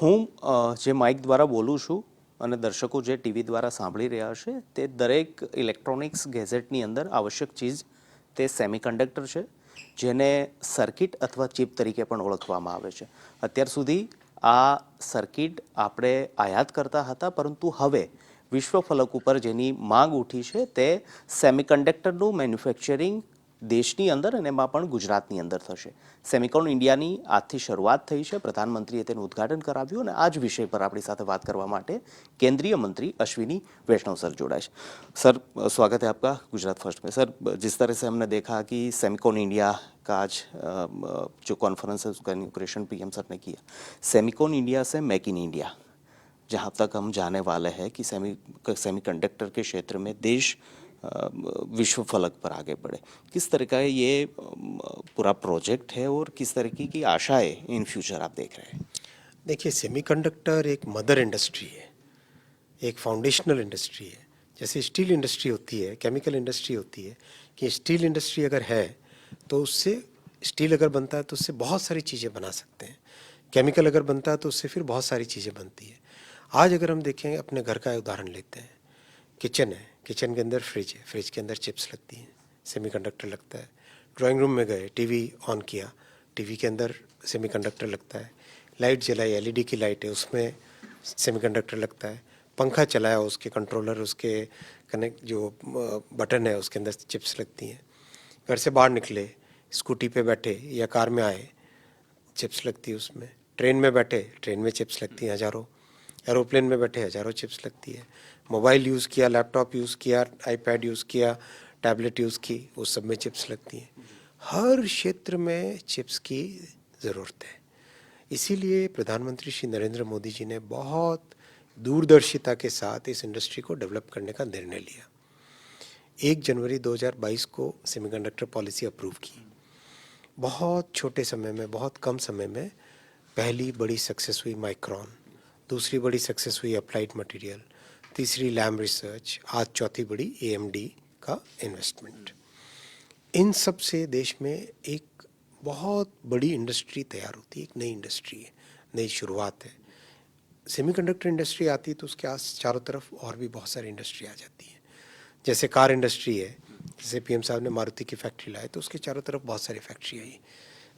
હું જે માઇક દ્વારા બોલું છું અને દર્શકો જે ટીવી દ્વારા સાંભળી રહ્યા છે તે દરેક ઇલેક્ટ્રોનિક્સ ગેજેટની અંદર આવશ્યક ચીજ તે સેમિકન્ડક્ટર છે, જેને સર્કિટ અથવા ચિપ તરીકે પણ ઓળખવામાં આવે છે. અત્યાર સુધી આ સર્કિટ આપણે આયાત કરતા હતા, પરંતુ હવે વિશ્વ ફલક ઉપર જેની માંગ ઉઠી છે તે સેમિકન્ડક્ટરનું મેન્યુફેક્ચરિંગ દેશની અંદર અને એમાં પણ ગુજરાતની અંદર થશે. સેમિકોન ઇન્ડિયાની આજથી શરૂઆત થઈ છે. પ્રધાનમંત્રીએ તેનું ઉદ્ઘાટન કરાવ્યું અને આ જ વિષય પર આપણી સાથે વાત કરવા માટે केंद्रीय मंत्री अश्विनी वैष्णव सर जोड़ाए. सर, स्वागत है आपका गुजरात फर्स्ट में. सर, जिस तरह से हमने देखा कि सेमिकोन इंडिया का आज जो कॉन्फ्रेंस है उसका इनॉग्रेशन पीएम सर ने किया. सेमिकोन इंडिया से मेक इन इंडिया जहाँ तक हम जाने वाले हैं कि सेमीकंडक्टर के क्षेत्र में देश विश्व फलक पर आगे बढ़े, किस तरह का ये पूरा प्रोजेक्ट है और किस तरीके की आशाएं इन फ्यूचर आप देख रहे हैं? देखिए, सेमीकंडक्टर एक मदर इंडस्ट्री है, एक फाउंडेशनल इंडस्ट्री है. जैसे स्टील इंडस्ट्री होती है, केमिकल इंडस्ट्री होती है, कि स्टील इंडस्ट्री अगर है तो उससे स्टील अगर बनता है तो उससे बहुत सारी चीज़ें बना सकते हैं. केमिकल अगर बनता है तो उससे फिर बहुत सारी चीज़ें बनती है. आज अगर हम देखें, अपने घर का उदाहरण लेते हैं, किचन है, किचन के अंदर फ्रिज है, फ्रिज के अंदर चिप्स लगती हैं, सेमीकंडक्टर लगता है. ड्राइंग रूम में गए, टीवी ऑन किया, टीवी के अंदर सेमीकंडक्टर लगता है. लाइट जलाई, एलईडी की लाइट है, उसमें सेमीकंडक्टर लगता है. पंखा चलाया, उसके कंट्रोलर, उसके कनेक्ट जो बटन है उसके अंदर चिप्स लगती हैं. घर से बाहर निकले, स्कूटी पे बैठे या कार में आए, चिप्स लगती है उसमें. ट्रेन में बैठे, ट्रेन में चिप्स लगती हैं हज़ारों. एरोप्लेन में बैठे हज़ारों चिप्स लगती है. मोबाइल यूज़ किया, लैपटॉप यूज़ किया, आईपैड यूज़ किया, टैबलेट यूज़ की, उस सब में चिप्स लगती हैं. हर क्षेत्र में चिप्स की ज़रूरत है. इसीलिए प्रधानमंत्री श्री नरेंद्र मोदी जी ने बहुत दूरदर्शिता के साथ इस इंडस्ट्री को डेवलप करने का निर्णय लिया. 1 जनवरी 2022 को सेमीकंडक्टर पॉलिसी अप्रूव की. बहुत छोटे समय में, बहुत कम समय में पहली बड़ी सक्सेस हुई माइक्रॉन, दूसरी बड़ी सक्सेस हुई अप्लाइड मटेरियल, तीसरी लैम रिसर्च, आज चौथी बड़ी AMD का इन्वेस्टमेंट. इन सब से देश में एक बहुत बड़ी इंडस्ट्री तैयार होती है. एक नई इंडस्ट्री है, नई शुरुआत है. सेमीकंडक्टर इंडस्ट्री आती है तो उसके आस चारों तरफ और भी बहुत सारी इंडस्ट्री आ जाती है. जैसे कार इंडस्ट्री है, जैसे PM साहब ने मारुति की फैक्ट्री लाई तो उसके चारों तरफ बहुत सारी फैक्ट्री आई.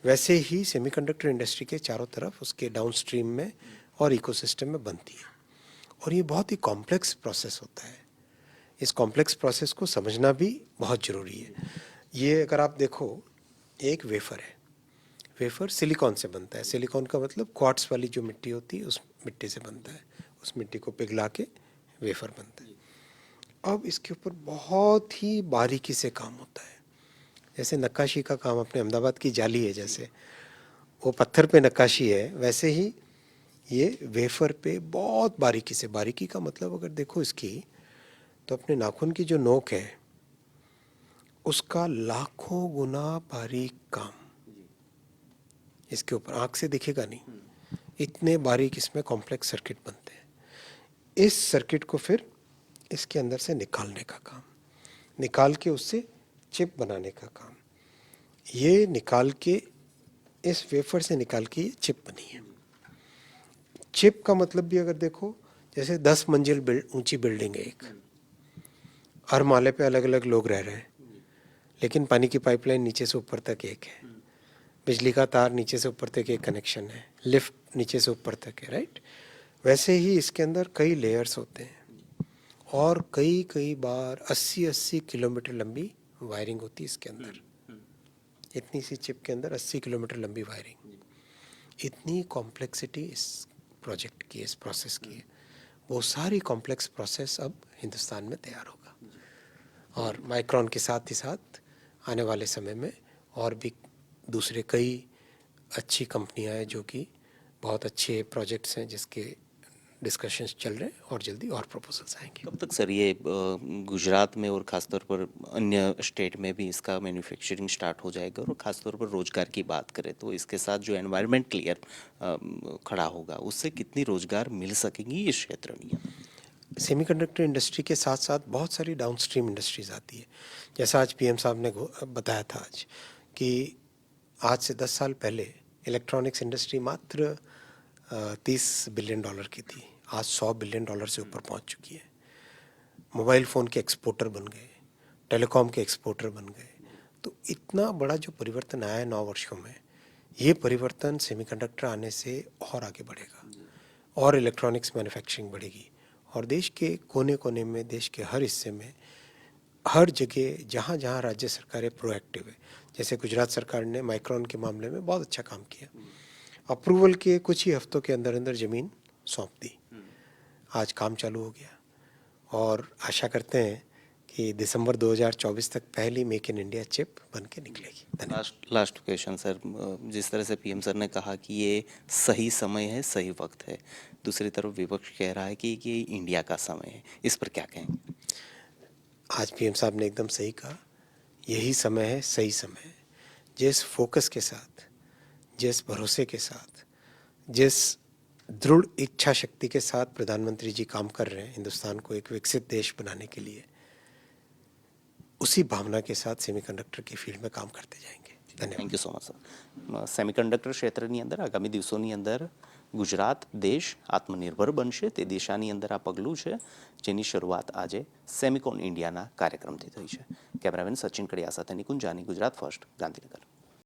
वैसे ही सेमीकंडक्टर इंडस्ट्री के चारों तरफ उसके डाउनस्ट्रीम में और इकोसिस्टम में बनती है. और ये बहुत ही कॉम्प्लेक्स प्रोसेस होता है. इस कॉम्प्लेक्स प्रोसेस को समझना भी बहुत ज़रूरी है. ये अगर आप देखो, एक वेफर है, वेफर सिलिकॉन से बनता है. सिलिकॉन का मतलब क्वार्ट्स वाली जो मिट्टी होती है उस मिट्टी से बनता है. उस मिट्टी को पिघला के वेफर बनता है. अब इसके ऊपर बहुत ही बारीकी से काम होता है. जैसे नक्काशी का काम, अपने अहमदाबाद की जाली है, जैसे वो पत्थर पे नक्काशी है, वैसे ही ये वेफर पे बहुत बारीकी से, बारीकी का मतलब अगर देखो इसकी, तो अपने नाखून की जो नोक है उसका लाखों गुना बारीक काम इसके ऊपर, आंख से दिखेगा नहीं, इतने बारीक इसमें कॉम्प्लेक्स सर्किट बनते हैं. इस सर्किट को फिर इसके अंदर से निकालने का काम, निकाल के उससे चिप बनाने का काम. ये निकाल के, इस वेफर से निकाल के ये चिप बनी है. चिप का मतलब भी अगर देखो, जैसे 10 मंजिल ऊंची बिल्डिंग है एक, हर माले पे अलग अलग लोग रह रहे हैं, लेकिन पानी की पाइपलाइन नीचे से ऊपर तक एक है, बिजली का तार नीचे से ऊपर तक एक कनेक्शन है, लिफ्ट नीचे से ऊपर तक है, राइट. वैसे ही इसके अंदर कई लेयर्स होते हैं और कई बार 80-80 किलोमीटर लंबी वायरिंग होती है इसके अंदर. इतनी सी चिप के अंदर 80 किलोमीटर लंबी वायरिंग. इतनी कॉम्प्लेक्सिटी इस प्रोजेक्ट की, इस प्रोसेस की है. वो सारी कॉम्प्लेक्स प्रोसेस अब हिंदुस्तान में तैयार होगा. और माइक्रॉन के साथ ही साथ आने वाले समय में और भी दूसरे कई अच्छी कंपनियां हैं जो कि बहुत अच्छे प्रोजेक्ट्स हैं जिसके डिस्कशंस चल रहे हैं और जल्दी और प्रपोजल्स आएंगे. कब तक सर ये गुजरात में और ख़ासतौर पर अन्य स्टेट में भी इसका मैन्युफैक्चरिंग स्टार्ट हो जाएगा? और ख़ासतौर पर रोज़गार की बात करें तो इसके साथ जो एनवायरनमेंट क्लियर खड़ा होगा उससे कितनी रोज़गार मिल सकेंगी इस क्षेत्र में? सेमीकंडक्टर इंडस्ट्री के साथ साथ बहुत सारी डाउनस्ट्रीम इंडस्ट्रीज़ आती है. जैसा आज PM साहब ने बताया था आज कि आज से 10 साल पहले इलेक्ट्रॉनिक्स इंडस्ट्री मात्र $30 बिलियन की थी, आज $100 बिलियन से ऊपर पहुंच चुकी है। मोबाइल फ़ोन के एक्सपोर्टर बन गए, टेलीकॉम के एक्सपोर्टर बन गए। तो इतना बड़ा जो परिवर्तन आया है 9 वर्षों में, ये परिवर्तन सेमीकंडक्टर आने से और आगे बढ़ेगा और इलेक्ट्रॉनिक्स मैन्युफैक्चरिंग बढ़ेगी और देश के कोने कोने में, देश के हर हिस्से में, हर जगह जहाँ जहाँ राज्य सरकारें प्रोएक्टिव है, जैसे गुजरात सरकार ने माइक्रोन के मामले में बहुत अच्छा काम किया, अप्रूवल के कुछ ही हफ्तों के अंदर अंदर ज़मीन सौंप दी, आज काम चालू हो गया और आशा करते हैं कि दिसंबर 2024 तक पहली मेक इन इंडिया चिप बन के निकलेगी। धन्यवाद। लास्ट क्वेश्चन सर, जिस तरह से पीएम सर ने कहा कि ये सही समय है, सही वक्त है, दूसरी तरफ विपक्ष कह रहा है कि ये इंडिया का समय है, इस पर क्या कहेंगे? आज पीएम साहब ने एकदम सही कहा, यही समय है, सही समय है। जिस फोकस के साथ, जिस भरोसे के साथ, जिस दृढ़ इच्छा शक्ति के साथ प्रधानमंत्री जी काम कर रहे हैं हिंदुस्तान को एक विकसित देश बनाने के लिए, उसी भावना के साथ सेमीकंडक्टर की फील्ड में काम करते जाएंगे। धन्यवाद। Thank you so much sir. Semiconductor ક્ષેત્રની અંદર આગામી દિવસોની અંદર ગુજરાત દેશ આત્મનિર્ભર બનશે તે દિશાની અંદર આ પગલું છે, જેની શરૂઆત આજે સેમિકોન ઇન્ડિયાના કાર્યક્રમથી થઈ છે. કેમેરામેન સચિન કડિયા સાથે નિકુંજ જાની, ગુજરાત ફર્સ્ટ, ગાંધીનગર.